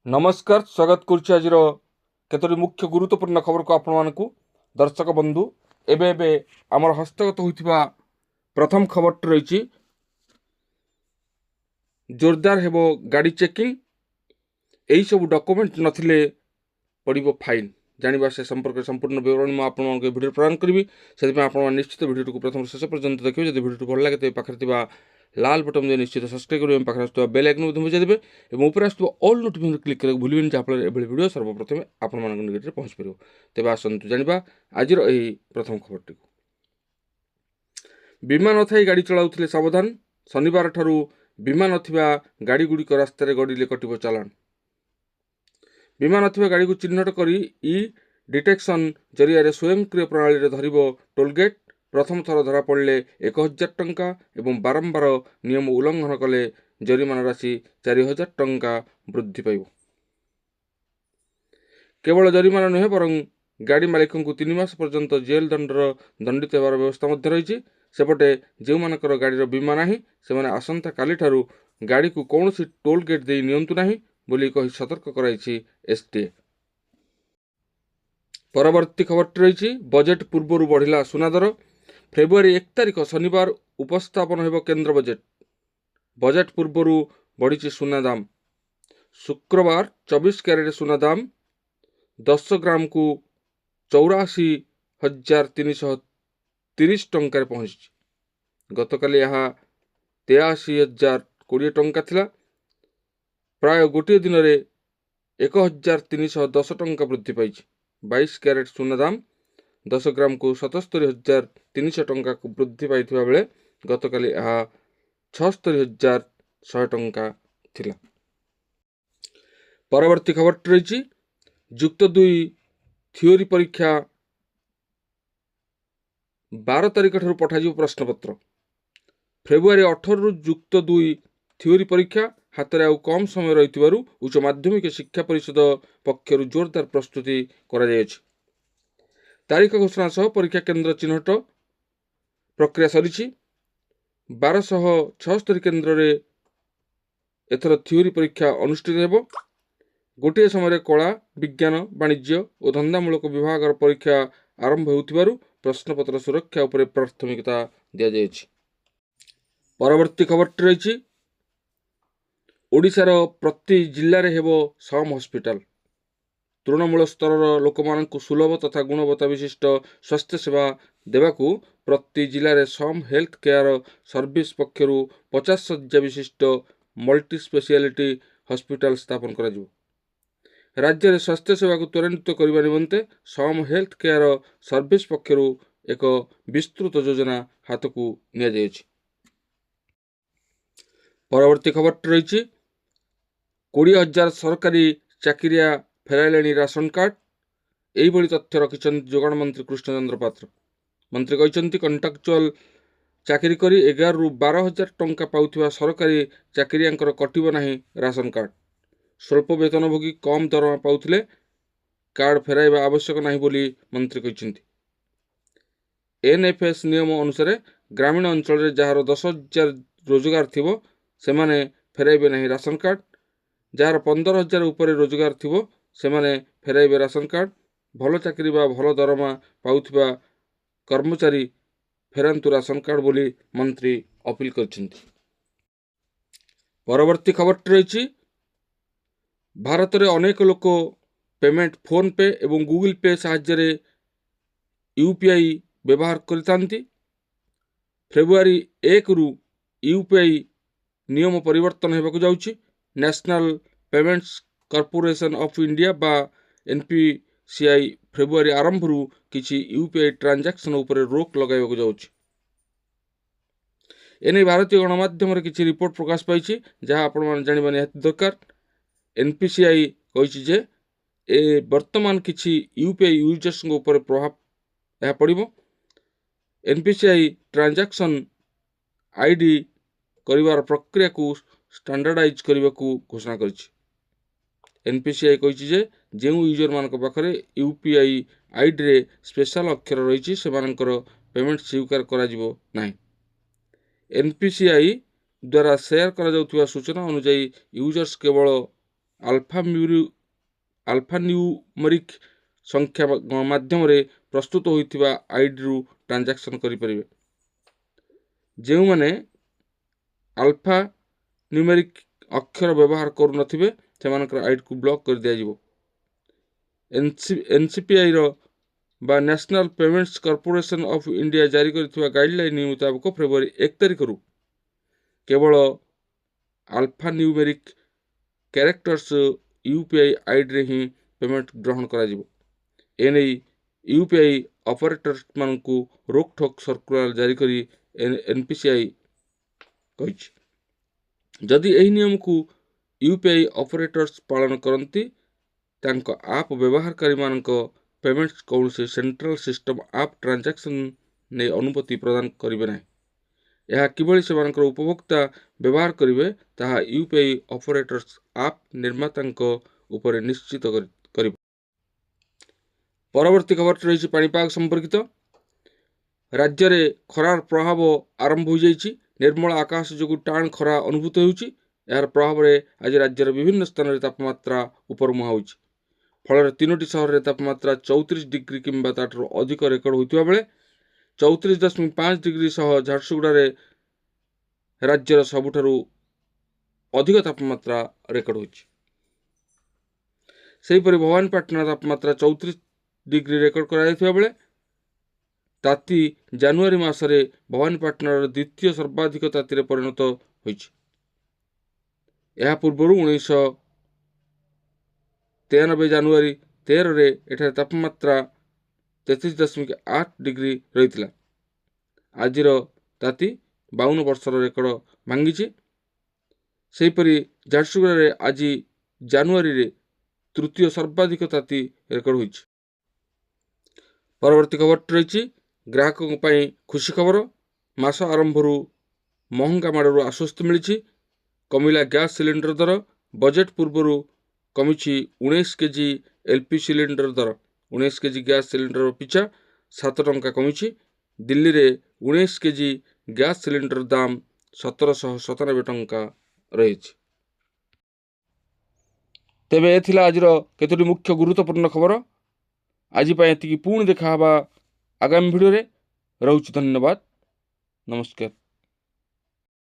नमस्कार स्वागत करुच्ची आज केतोटी मुख्य गुरुत्वपूर्ण खबर को आपण मानकु दर्शक बंधु एबे एबे आमर हस्तगत होइथिबा प्रथम खबर रही जोरदार हेबो गाड़ी चेकिंग एही सब डॉक्यूमेंट नथिले पड़िबो फाइन जानिबा से संपर्क संपूर्ण विवरण मैं आपण मानक वीडियो प्रदान करी से आपण निश्चित वीडियो को प्रथम शेष पर्यंत देखिए जब वीडियो भल लगे तो पाखे थिबा लाल बटन में निश्चित सब्सक्राइब करेंगे पाखे आसुवा बेल आइकन बजाय देवे और ऊपर आसुवा ऑल नोटिफिकेशन क्लिक करके भूलिबेनि जहाँफल एभली वीडियो सर्वप्रथम आपण मानक निकटरे पहुँच पार तेज आसतु जानिबा आज प्रथम खबरटी बीमा नथाई गाड़ी चलाउथिले सावधान शनिवार ठारू बीमा नथिबा गाड़ी गुड़िक रास्तार गड़िले कटिबो चालान बीमा नथिबा गाड़ी को चिन्हट करी ई डिटेक्शन जरिया स्वयंक्रिय प्रणाली धरिबो टोलगेट प्रथम थर धरा पड़े 1000 टंका एवं बारंबार नियम उल्लंघन कले जरिमाना राशि 4000 टंका वृद्धि पाइब केवल जरिमाना नुहे बरं गाड़ी मालिक को 3 मास पर्यंत जेल दंडर दंडित होवार व्यवस्था रही सेपटे जो मानकर गाड़ी बीमा ना से आसंता काली ठारू गाड़ी को कौन सी टोल गेट दे नियंतु नाही बोली कही सतर्क कराई एसटीए। परवर्ती खबर रही बजेट पूर्व बढ़िला सुना दर फेब्रुआरी 1 तारिख शनिवार उपस्थापन हो केन्द्र बजेट पूर्व बढ़ी सुना दाम शुक्रवार 24 क्यारेट सुना दाम 10 ग्राम को 84,330 टंकार पहुंची गतकाली यह 83,020 टंका थिला प्राय गोटे दिन में 1,310 टंका वृद्धि पाई 22 क्यारेट सुना दाम 10 ग्राम को 77,300 टंका को वृद्धि पाई बेले गतकाली यह 76,100 टंका थिला। परवर्ती खबर रही युक्त 2 थियोरी परीक्षा 12 तारिख ठारू पठाଯିव प्रश्नपत्र फेब्रुआरी 18 रु युक्त 2 थियोरी परीक्षा हाथ में आउ कम समय रही उच्च माध्यमिक शिक्षा परिषद पक्षर जोरदार प्रस्तुति करा तारीख घोषणा सह परीक्षा केन्द्र चिन्हट प्रक्रिया सरी 1276 केन्द्र में एथर थियोरी परीक्षा अनुष्ठित हो गोटे समय कला विज्ञान वाणिज्य और धंदामूलक विभाग परीक्षा आरंभ हो प्रश्नपत्र सुरक्षा उपर प्राथमिकता दि जाएगी। परवर्ती खबर रही ओडिशार प्रति जिले में हेबो सम हॉस्पिटल तृणमूल स्तर लोक मानक सुलभ तथा गुणवत्ता विशिष्ट स्वास्थ्य सेवा देवाकू प्रति जिले में सम हेल्थ केयर सर्विस पक्षर 50 शଯ୍या विशिष्ट मल्टी स्पेशलिटी हॉस्पिटल स्थापन करा राज्य में स्वास्थ्य सेवा को त्वरान्वित करने निमंते सम हेल्थ केयर सर्विस पक्षर एक विस्तृत योजना हाथ को नि परवर्ती खबर रही 20,000 सरकारी चाकरिया फेराइले राशन कार्ड यही तथ्य रखिंट जोगाण मंत्री कृष्णचंद्र पात्र मंत्री कहते कंट्राक्चुअल चाकरी करी 11 रु 12,000 टंका पाउथिबा सरकारी चाकरियांकर कटिबो नाही राशन कार्ड स्वल्प वेतनभोगी कम दरमा पाउथिले कार्ड फेराइबा आवश्यक नहीं बोली मंत्री कहते एनएफएस नियम अनुसार ग्रामीण अंचल रे जार 10,000 रोजगार थिबो सेमाने फेराइबे नहीं राशन कार्ड जार 15,000 उपर रोजगार थिबो सेमाने फेराइबे राशन कार्ड भल चाकरी बा भल दरमा पाउथिबा कर्मचारी फेरांतु राशन कार्ड बोली मंत्री अपील करछिंती। परवर्ती खबर रही भारत में अनेक लोक पेमेंट फोन पे एवं गूगल पे साहाय्य यूपीआई व्यवहार करते फेब्रुआरी 1 रु यूपीआई नियम परिवर्तन होगा जाउछि National Payments Corporation of India बा एनपीसीआई फेब्रुआरी आरंभ रु किछि यूपीआई ट्रांजैक्शन उपर रोक लगाइबाकु जाउछि एने भारतीय गणमाध्यम किछि रिपोर्ट प्रकाश पाई जहाँ आपण जानिबा निहाती दरकार एनपीसीआई कहिछि जे ए वर्तमान किछि यूपीआई यूजर्स उपर प्रभाव यह पड़िबो एनपीसीआई ट्रांजैक्शन आईडी करिवार प्रक्रिया को स्टैंडर्डाइज करने को घोषणा करिछि एनपीसीआई कहिछि जे जेउ यूजर मानक पाखरे यूपीआई आईडी रे स्पेशल अक्षर रही से पेमेंट स्वीकार करा जिवो नाही एनपीसीआई द्वारा शेयर करा जाउथिबा सूचना अनुसार यूजर्स केवल ଆଲଫାନ୍ୟୁମରିକ୍ ସଂଖ୍ୟା ମାଧ୍ୟମରେ ପ୍ରସ୍ତୁତ ହୋଇଥିବା ଆଇଡିରୁ ଟ୍ରାଞ୍ଜାକ୍ସନ୍ କରିପାରିବେ। ଯେଉଁମାନେ ଆଲଫା ନ୍ୟୁମେରିକ୍ ଅକ୍ଷର ବ୍ୟବହାର କରୁନଥିବେ ସେମାନଙ୍କର ଆଇଡିକୁ ବ୍ଲକ୍ କରିଦିଆଯିବ। NCPIର ବା national payments corporation of India ଜାରି କରିଥିବା ଗାଇଡ଼ଲାଇନ୍ ମୁତାବକ ଫେବୃଆରୀ 1 ତାରିଖରୁ କେବଳ ଆଲଫା ନ୍ୟୁମେରିକ୍ କ୍ୟାରେକ୍ଟର୍ସ UPI ଆଇଡିରେ ହିଁ ପେମେଣ୍ଟ ଗ୍ରହଣ କରାଯିବ। ଏନେଇ UPI ଅପରେଟର୍ସମାନଙ୍କୁ ରୋକଠୋକ ସର୍କୁଲାର ଜାରି କରି NPCI କହିଛି। ଯଦି ଏହି ନିୟମକୁ UPI ଅପରେଟର୍ସ ପାଳନ କରନ୍ତି ତାଙ୍କ ଆପ୍ ବ୍ୟବହାରକାରୀମାନଙ୍କ ପେମେଣ୍ଟସ୍ କୌଣସି ସେଣ୍ଟ୍ରାଲ୍ ସିଷ୍ଟମ୍ ଆପ୍ ଟ୍ରାଞ୍ଜାକ୍ସନ୍ ନେଇ ଅନୁମତି ପ୍ରଦାନ କରିବେ ନାହିଁ। ଏହା କିଭଳି ସେମାନଙ୍କର ଉପଭୋକ୍ତା ବ୍ୟବହାର କରିବେ ତାହା UPI ଅପରେଟର୍ସ ଆପ୍ ନିର୍ମାତାଙ୍କ ଉପରେ ନିଶ୍ଚିତ କରିବ। ପରବର୍ତ୍ତୀ ଖବରଟି ରହିଛି ପାଣିପାଗ ସମ୍ପର୍କିତ। ରାଜ୍ୟରେ ଖରାର ପ୍ରଭାବ ଆରମ୍ଭ ହୋଇଯାଇଛି। ନିର୍ମଳ ଆକାଶ ଯୋଗୁଁ ଟାଣ ଖରା ଅନୁଭୂତ ହେଉଛି। ଏହାର ପ୍ରଭାବରେ ଆଜି ରାଜ୍ୟର ବିଭିନ୍ନ ସ୍ଥାନରେ ତାପମାତ୍ରା ଉପରମୁହାଁ ହେଉଛି। ଫଳରେ 3ଟି ସହରରେ ତାପମାତ୍ରା 34 ଡିଗ୍ରୀ କିମ୍ବା ତାଠାରୁ ଅଧିକ ରେକର୍ଡ ହୋଇଥିବା ବେଳେ 34.5 ଡିଗ୍ରୀ ସହ ଝାରସୁଗୁଡ଼ାରେ ରାଜ୍ୟର ସବୁଠାରୁ ଅଧିକ ତାପମାତ୍ରା ରେକର୍ଡ ହୋଇଛି। ସେହିପରି ଭବାନୀପାଟଣା ତାପମାତ୍ରା 34 ଡିଗ୍ରୀ ରେକର୍ଡ କରାଯାଇଥିବା ବେଳେ ତାତି ଜାନୁଆରୀ ମାସରେ ଭବାନୀପାଟଣାର ଦ୍ୱିତୀୟ ସର୍ବାଧିକ ତାତିରେ ପରିଣତ ହୋଇଛି। ଏହା ପୂର୍ବରୁ 1993 ଜାନୁଆରୀ 13ରେ ଏଠାରେ ତାପମାତ୍ରା 33.8 ଡିଗ୍ରୀ ରହିଥିଲା। ଆଜିର ତାତି 52 ବର୍ଷର ରେକର୍ଡ ଭାଙ୍ଗିଛି। ସେହିପରି ଝାରସୁଗୁଡ଼ାରେ ଆଜି ଜାନୁଆରୀରେ ତୃତୀୟ ସର୍ବାଧିକ ତାତି ରେକର୍ଡ ହୋଇଛି। ପରବର୍ତ୍ତୀ ଖବରଟି ରହିଛି ଗ୍ରାହକଙ୍କ ପାଇଁ ଖୁସି ଖବର। ମାସ ଆରମ୍ଭରୁ ମହଙ୍ଗା ମାଡ଼ରୁ ଆଶ୍ୱସ୍ତି ମିଳିଛି। କମିଲା ଗ୍ୟାସ୍ ସିଲିଣ୍ଡର ଦର। ବଜେଟ୍ ପୂର୍ବରୁ କମିଛି 19 କେଜି LP ସିଲିଣ୍ଡର ଦର। 19 କେଜି ଗ୍ୟାସ୍ ସିଲିଣ୍ଡର ପିଛା 7 ଟଙ୍କା କମିଛି। ଦିଲ୍ଲୀରେ 19 କେଜି ଗ୍ୟାସ୍ ସିଲିଣ୍ଡର ଦାମ 1797 ଟଙ୍କା ରହିଛି। ତେବେ ଏ ଥିଲା ଆଜିର କେତୋଟି ମୁଖ୍ୟ ଗୁରୁତ୍ୱପୂର୍ଣ୍ଣ ଖବର। ଆଜି ପାଇଁ ଏତିକି। ପୁଣି ଦେଖା ହେବା ଆଗାମୀ ଭିଡ଼ିଓରେ। ରହୁଛି। ଧନ୍ୟବାଦ। ନମସ୍କାର।